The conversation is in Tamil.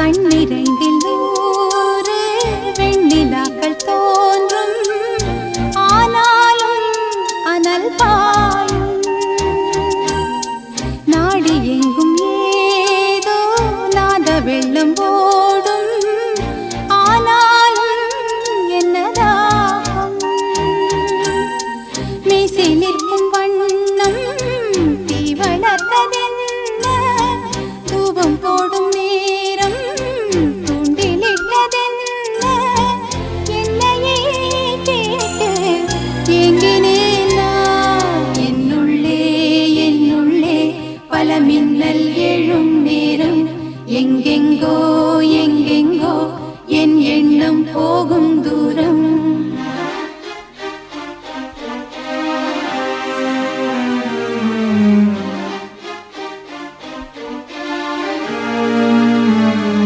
கண்ணிரண்டில் நூறு வெண்ணிலாக்கள் தோன்றும், ஆனாலும் அனல் பாயும். நாடி எங்கும் ஏதோ நாத வெள்ளம்